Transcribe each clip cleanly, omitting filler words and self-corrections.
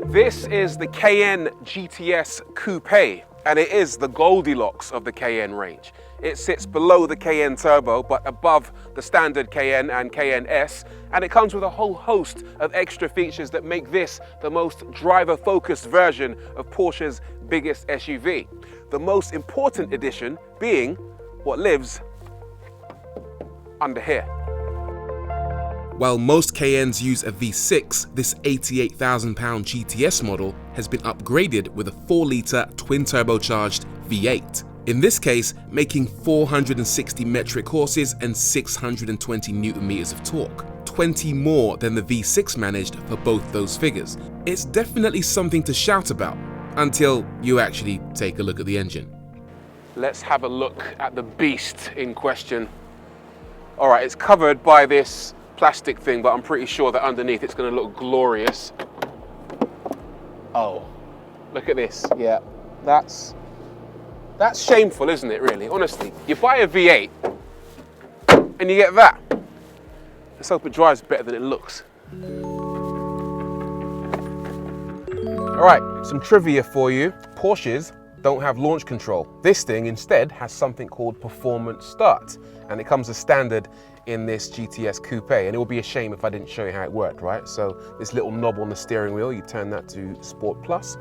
This is the Cayenne GTS Coupe, and it is the Goldilocks of the Cayenne range. It sits below the Cayenne Turbo, but above the standard Cayenne and Cayenne S, and it comes with a whole host of extra features that make this the most driver-focused version of Porsche's biggest SUV. The most important addition being what lives under here. While most Cayennes use a V6, this £88,000 GTS model has been upgraded with a 4-litre twin-turbocharged V8. In this case, making 460 metric horses and 620 Nm of torque, 20 more than the V6 managed for both those figures. It's definitely something to shout about, until you actually take a look at the engine. Let's have a look at the beast in question. All right, it's covered by this plastic thing, but I'm pretty sure that underneath it's going to look glorious. Oh, look at this. Yeah, that's shameful, isn't it, really? Honestly, you buy a V8 and you get that. Let's hope it drives better than it looks. All right, some trivia for you. Porsches don't have launch control. This thing instead has something called performance start, and it comes as standard in this GTS Coupe, and it would be a shame if I didn't show you how it worked, right? So this little knob on the steering wheel, you turn that to Sport Plus,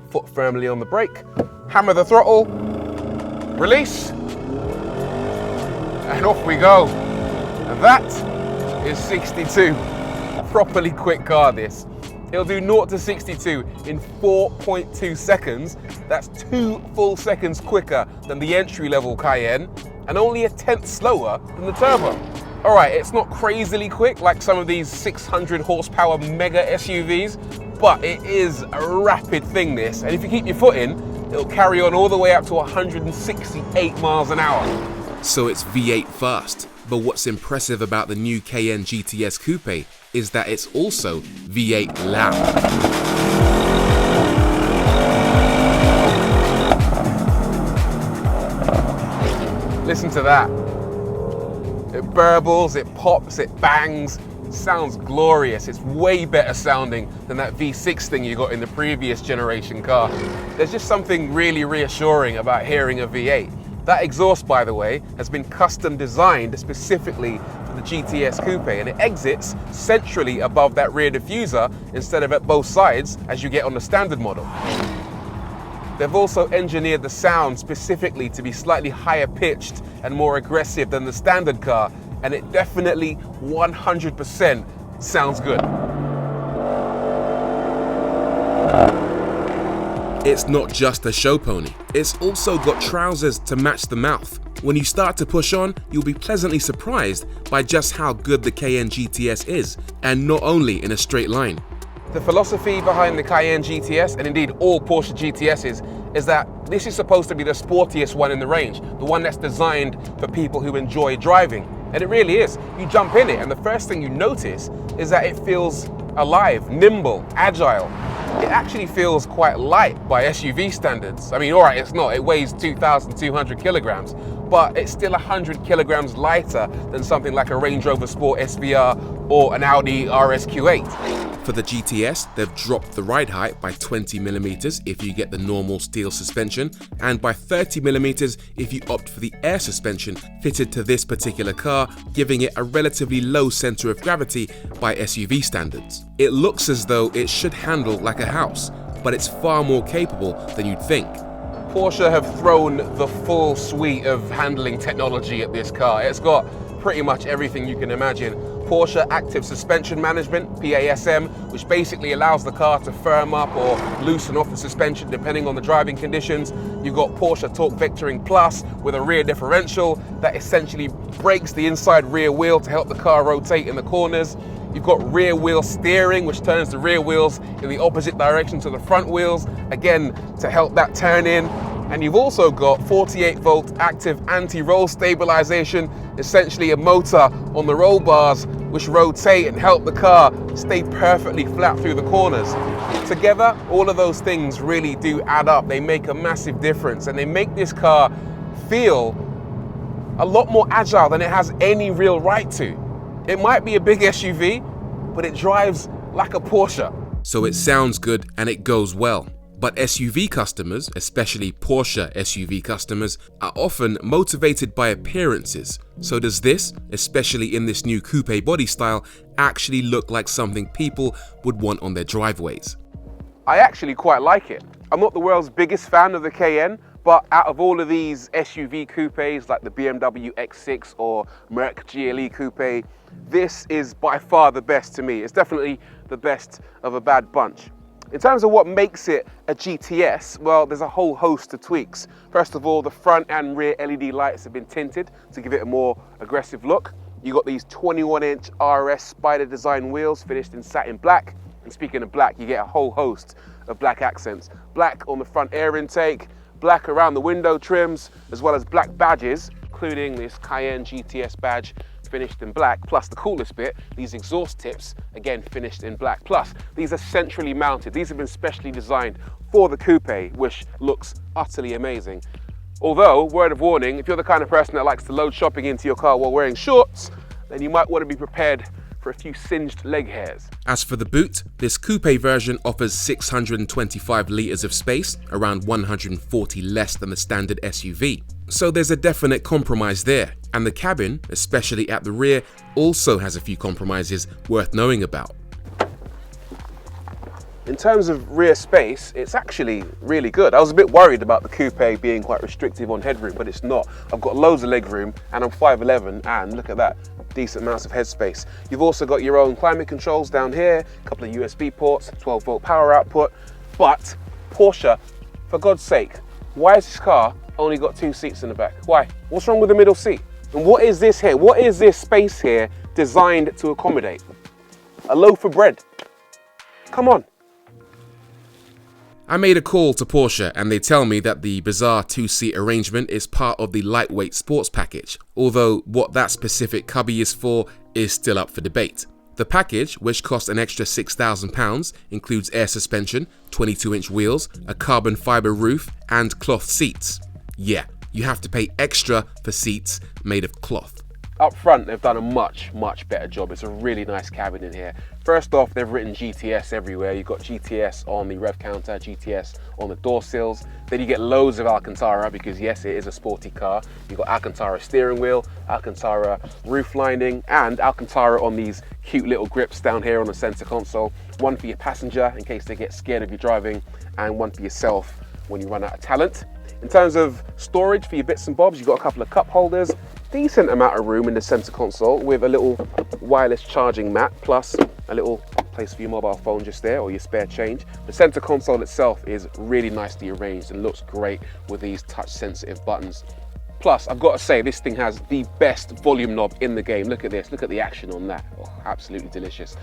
foot firmly on the brake, hammer the throttle, release, and off we go. And that is 62. Properly quick car, this. It'll do 0 to 62 in 4.2 seconds. That's 2 full seconds quicker than the entry-level Cayenne, and only a tenth slower than the Turbo. All right, it's not crazily quick like some of these 600 horsepower mega SUVs, but it is a rapid thing, this. And if you keep your foot in, it'll carry on all the way up to 168 miles an hour. So it's V8 fast, but what's impressive about the new Cayenne GTS Coupe is that it's also V8 loud. Listen to that. It burbles, it pops, it bangs. It sounds glorious. It's way better sounding than that V6 thing you got in the previous generation car. There's just something really reassuring about hearing a V8. That exhaust, by the way, has been custom designed specifically for the GTS Coupe, and it exits centrally above that rear diffuser instead of at both sides as you get on the standard model. They've also engineered the sound specifically to be slightly higher pitched and more aggressive than the standard car, and it definitely 100% sounds good. It's not just a show pony, it's also got trousers to match the mouth. When you start to push on, you'll be pleasantly surprised by just how good the Cayenne GTS is, and not only in a straight line. The philosophy behind the Cayenne GTS, and indeed all Porsche GTSs, is that this is supposed to be the sportiest one in the range, the one that's designed for people who enjoy driving. And it really is. You jump in it, and the first thing you notice is that it feels alive, nimble, agile. It actually feels quite light by SUV standards. I mean, all right, it's not. It weighs 2,200 kilograms, but it's still 100 kilograms lighter than something like a Range Rover Sport SVR or an Audi RSQ8. For the GTS, they've dropped the ride height by 20mm if you get the normal steel suspension, and by 30mm if you opt for the air suspension fitted to this particular car, giving it a relatively low center of gravity by SUV standards. It looks as though it should handle like a house, but it's far more capable than you'd think. Porsche have thrown the full suite of handling technology at this car. It's got pretty much everything you can imagine. Porsche Active Suspension Management, PASM, which basically allows the car to firm up or loosen off the suspension depending on the driving conditions. You've got Porsche Torque Vectoring Plus with a rear differential that essentially brakes the inside rear wheel to help the car rotate in the corners. You've got rear wheel steering, which turns the rear wheels in the opposite direction to the front wheels, again, to help that turn in. And you've also got 48-volt active anti-roll stabilization, essentially a motor on the roll bars which rotate and help the car stay perfectly flat through the corners. Together, all of those things really do add up. They make a massive difference, and they make this car feel a lot more agile than it has any real right to. It might be a big SUV, but it drives like a Porsche. So it sounds good and it goes well. But SUV customers, especially Porsche SUV customers, are often motivated by appearances. So does this, especially in this new coupe body style, actually look like something people would want on their driveways? I actually quite like it. I'm not the world's biggest fan of the Cayenne, but out of all of these SUV coupes like the BMW X6 or Merc GLE coupe, this is by far the best to me. It's definitely the best of a bad bunch. In terms of what makes it a GTS, well, there's a whole host of tweaks. First of all, the front and rear LED lights have been tinted to give it a more aggressive look. You got these 21-inch RS spider design wheels finished in satin black. And speaking of black, you get a whole host of black accents. Black on the front air intake, black around the window trims, as well as black badges, including this Cayenne GTS badge finished in black, plus the coolest bit, these exhaust tips, again finished in black. Plus, these are centrally mounted. These have been specially designed for the coupe, which looks utterly amazing. Although, word of warning, if you're the kind of person that likes to load shopping into your car while wearing shorts, then you might want to be prepared for a few singed leg hairs. As for the boot, this coupe version offers 625 litres of space, around 140 less than the standard SUV. So there's a definite compromise there. And the cabin, especially at the rear, also has a few compromises worth knowing about. In terms of rear space, it's actually really good. I was a bit worried about the coupe being quite restrictive on headroom, but it's not. I've got loads of legroom and I'm 5'11", and look at that, decent amounts of headspace. You've also got your own climate controls down here, a couple of USB ports, 12-volt power output. But Porsche, for God's sake, why has this car only got 2 seats in the back? Why? What's wrong with the middle seat? And what is this here? What is this space here designed to accommodate? A loaf of bread? Come on. I made a call to Porsche and they tell me that the bizarre 2-seat arrangement is part of the lightweight sports package, although what that specific cubby is for is still up for debate. The package, which costs an extra £6,000, includes air suspension, 22-inch wheels, a carbon fibre roof, and cloth seats. Yeah, you have to pay extra for seats made of cloth. Up front, they've done a much better job. It's a really nice cabin in here. First off, they've written GTS everywhere. You've got GTS on the rev counter, GTS on the door sills. Then you get loads of Alcantara because yes, it is a sporty car. You've got Alcantara steering wheel, Alcantara roof lining, and Alcantara on these cute little grips down here on the center console. One for your passenger in case they get scared of you driving, and one for yourself when you run out of talent. In terms of storage for your bits and bobs, you've got a couple of cup holders, decent amount of room in the center console with a little wireless charging mat, plus a little place for your mobile phone just there or your spare change. The center console itself is really nicely arranged and looks great with these touch sensitive buttons. Plus, I've got to say, this thing has the best volume knob in the game. Look at this, look at the action on that. Oh, absolutely delicious.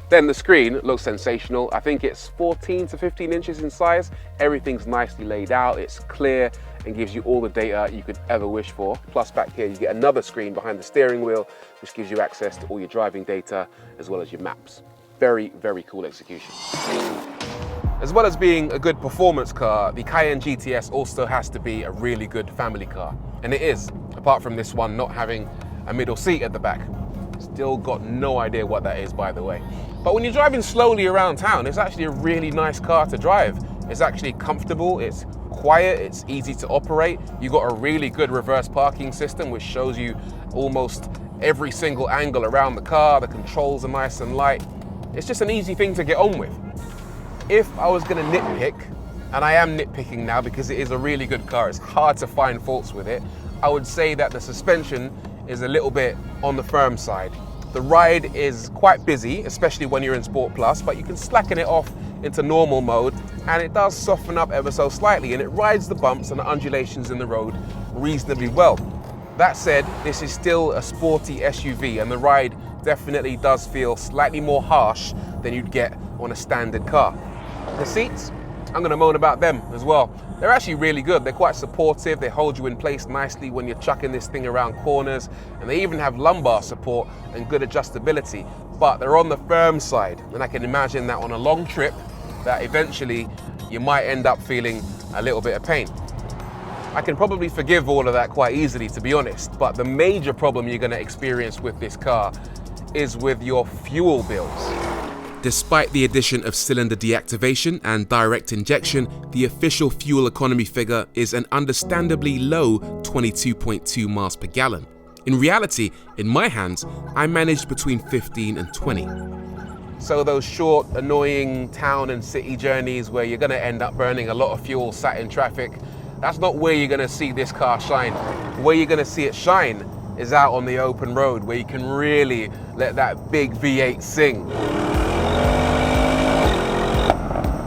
Then the screen looks sensational. I think it's 14 to 15 inches in size. Everything's nicely laid out, it's clear and gives you all the data you could ever wish for. Plus back here, you get another screen behind the steering wheel, which gives you access to all your driving data as well as your maps. Very cool execution. As well as being a good performance car, the Cayenne GTS also has to be a really good family car. And it is, apart from this one not having a middle seat at the back. Still got no idea what that is, by the way. But when you're driving slowly around town, it's actually a really nice car to drive. It's actually comfortable, it's quiet, it's easy to operate. You've got a really good reverse parking system, which shows you almost every single angle around the car. The controls are nice and light. It's just an easy thing to get on with. If I was gonna nitpick, and I am nitpicking now because it is a really good car, it's hard to find faults with it, I would say that the suspension is a little bit on the firm side. The ride is quite busy, especially when you're in Sport Plus, but you can slacken it off into normal mode and it does soften up ever so slightly and it rides the bumps and the undulations in the road reasonably well. That said, this is still a sporty SUV and the ride definitely does feel slightly more harsh than you'd get on a standard car. The seats, I'm gonna moan about them as well. They're actually really good. They're quite supportive. They hold you in place nicely when you're chucking this thing around corners. And they even have lumbar support and good adjustability, but they're on the firm side. And I can imagine that on a long trip, that eventually you might end up feeling a little bit of pain. I can probably forgive all of that quite easily, to be honest, but the major problem you're gonna experience with this car is with your fuel bills. Despite the addition of cylinder deactivation and direct injection, the official fuel economy figure is an understandably low 22.2 miles per gallon. In reality, in my hands, I managed between 15 and 20. So those short, annoying town and city journeys where you're going to end up burning a lot of fuel sat in traffic, that's not where you're going to see this car shine. Where you're going to see it shine is out on the open road, where you can really let that big V8 sing.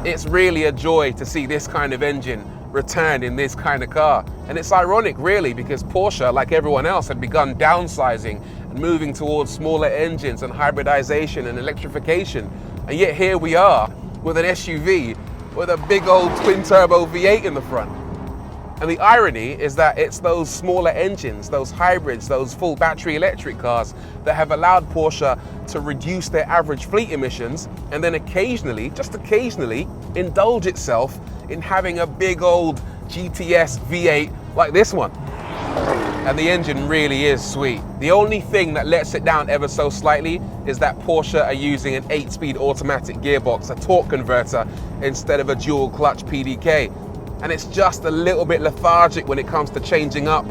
It's really a joy to see this kind of engine return in this kind of car. And it's ironic, really, because Porsche, like everyone else, had begun downsizing and moving towards smaller engines and hybridization and electrification. And yet here we are with an SUV with a big old twin-turbo V8 in the front. And the irony is that it's those smaller engines, those hybrids, those full battery electric cars that have allowed Porsche to reduce their average fleet emissions and then occasionally, just occasionally, indulge itself in having a big old GTS V8 like this one. And the engine really is sweet. The only thing that lets it down ever so slightly is that Porsche are using an 8-speed automatic gearbox, a torque converter, instead of a dual clutch PDK. And it's just a little bit lethargic when it comes to changing up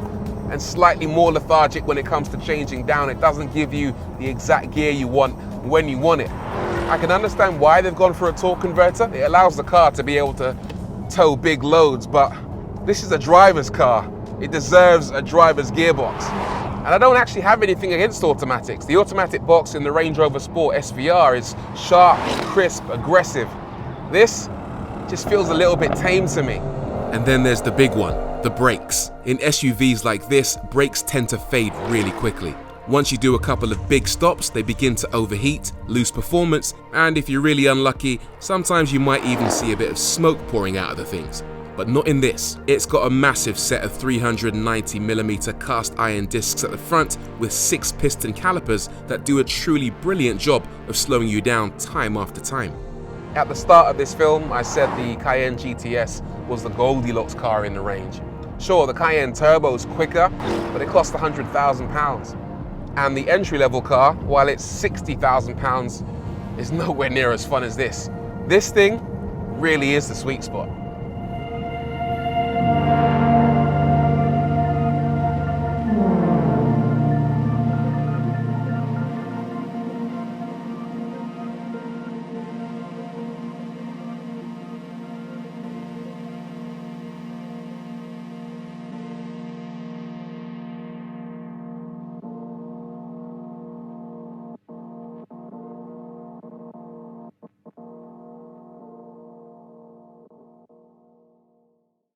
and slightly more lethargic when it comes to changing down. It doesn't give you the exact gear you want when you want it. I can understand why they've gone for a torque converter. It allows the car to be able to tow big loads, but this is a driver's car. It deserves a driver's gearbox. And I don't actually have anything against automatics. The automatic box in the Range Rover Sport SVR is sharp, crisp, aggressive. This just feels a little bit tame to me. And then there's the big one, the brakes. In SUVs like this, brakes tend to fade really quickly. Once you do a couple of big stops, they begin to overheat, lose performance, and if you're really unlucky, sometimes you might even see a bit of smoke pouring out of the things. But not in this. It's got a massive set of 390mm cast iron discs at the front with 6 piston calipers that do a truly brilliant job of slowing you down time after time. At the start of this film, I said the Cayenne GTS was the Goldilocks car in the range. Sure, the Cayenne Turbo's quicker, but it cost £100,000. And the entry-level car, while it's £60,000, is nowhere near as fun as this. This thing really is the sweet spot.